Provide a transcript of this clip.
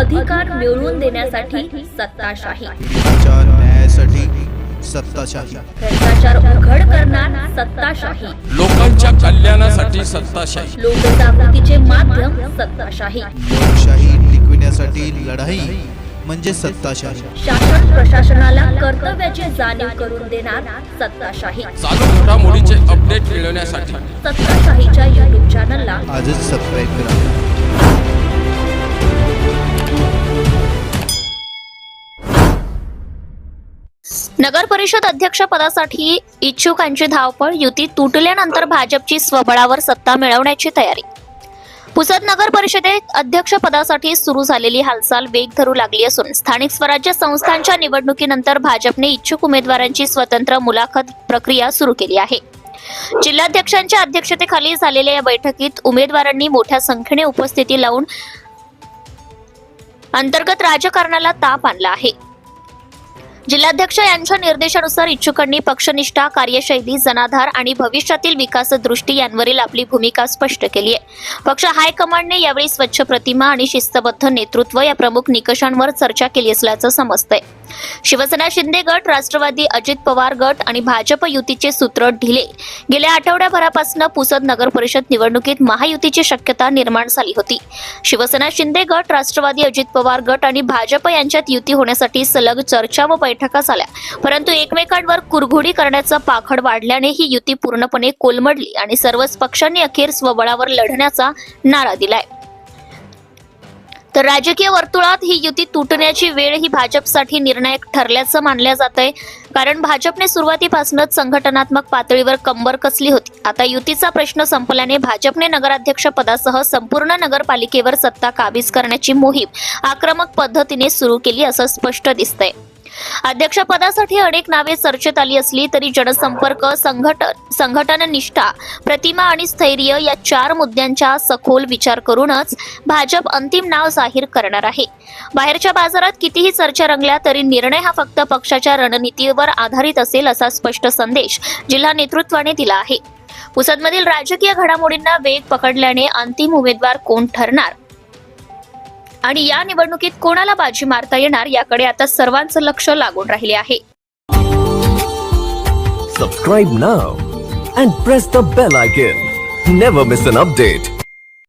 अधिकार मिळवून देण्यासाठी सत्ताशाही, न्यायासाठी सत्ताशाही, भ्रष्टाचार उघड करणार सत्ताशाही, लोकांच्या कल्याणासाठी सत्ताशाही, लोकजागृतीचे माध्यम सत्ताशाही, लोकशाही टिकविण्यासाठी लढाई म्हणजे सत्ताशाही, शासन प्रशासनाला कर्तव्याची जाणीव करून देणार सत्ताशाही, चालू घडामोडीचे अपडेट मिळवण्यासाठी सत्ताशाहीच्या YouTube चॅनलला आजच सबस्क्राईब करा. नगर परिषद अध्यक्ष पदासाठी इच्छुकांची धावपळ, युती तुटल्यानंतर भाजपची स्वबळावर सत्ता मिळवण्याची तयारी. पुसद नगर परिषदेत अध्यक्ष पदासाठी सुरू झालेली हालचाल वेग धरू लागली असून स्थानिक स्वराज्य संस्थांच्या निवडणुकीनंतर भाजपने इच्छुक उमेदवारांची स्वतंत्र मुलाखत प्रक्रिया सुरू केली आहे. जिल्हाध्यक्षांच्या अध्यक्षतेखाली झालेल्या या बैठकीत उमेदवारांनी मोठ्या संख्येने उपस्थिती लावून अंतर्गत राजकारणाला ताप आणला आहे. जिल्हाध्यक्ष यांच्या निर्देशानुसार इच्छुकांनी पक्षनिष्ठा, कार्यशैली, जनाधार आणि भविष्यातील विकास दृष्टी यांवरील आपली भूमिका स्पष्ट केली आहे. पक्ष हायकमांडने यावेळी स्वच्छ प्रतिमा आणि शिस्तबद्ध नेतृत्व या प्रमुख निकषांवर चर्चा केली असल्याचं समजतंय. शिवसेना शिंदे गट, राष्ट्रवादी अजित पवार गट आणि भाजप युतीचे सूत्र ढिले. गेल्या आठवड्याभरापासून पुसद नगर परिषद निवडणुकीत महायुतीची शक्यता निर्माण झाली होती. शिवसेना शिंदे गट, राष्ट्रवादी अजित पवार गट आणि भाजप यांच्यात युती होण्यासाठी सलग चर्चा व बैठका झाल्या, परंतु एकमेकांवर कुरघोडी करण्याचा पाखड वाढल्याने ही युती पूर्णपणे कोलमडली आणि सर्वच पक्षांनी अखेर स्वबळावर लढण्याचा नारा दिलाय. तर राजकीय वर्तुळात ही युती तुटण्याची वेळ ही भाजपसाठी निर्णायक ठरल्याचं मानलं जातंय, कारण भाजपने सुरुवातीपासूनच संघटनात्मक पातळीवर कंबर कसली होती. आता युतीचा प्रश्न संपल्याने भाजपने नगराध्यक्ष पदासह संपूर्ण नगरपालिकेवर सत्ता काबीज करण्याची मोहीम आक्रमक पद्धतीने सुरू केली असं स्पष्ट दिसतंय. अध्यक्षपदासाठी अनेक नावे चर्चेत आली असली तरी जनसंपर्क, संघटन निष्ठा, प्रतिमा आणि स्थैर्य या 4 मुद्द्यांचा सखोल विचार करूनच भाजप अंतिम नाव जाहीर करणार आहे. बाहेरच्या बाजारात कितीही चर्चा रंगल्या तरी निर्णय हा फक्त पक्षाच्या रणनीतीवर आधारित असेल असा स्पष्ट संदेश जिल्हा नेतृत्वाने दिला आहे. पुसदमधील राजकीय घडामोडींना वेग पकडल्याने अंतिम उमेदवार कोण ठरणार आणि या निवडणुकीत कोणाला बाजी मारता येणार याकडे आता सर्वांचं लक्ष लागून राहिले आहे. Subscribe now and press the bell icon. Never miss an update.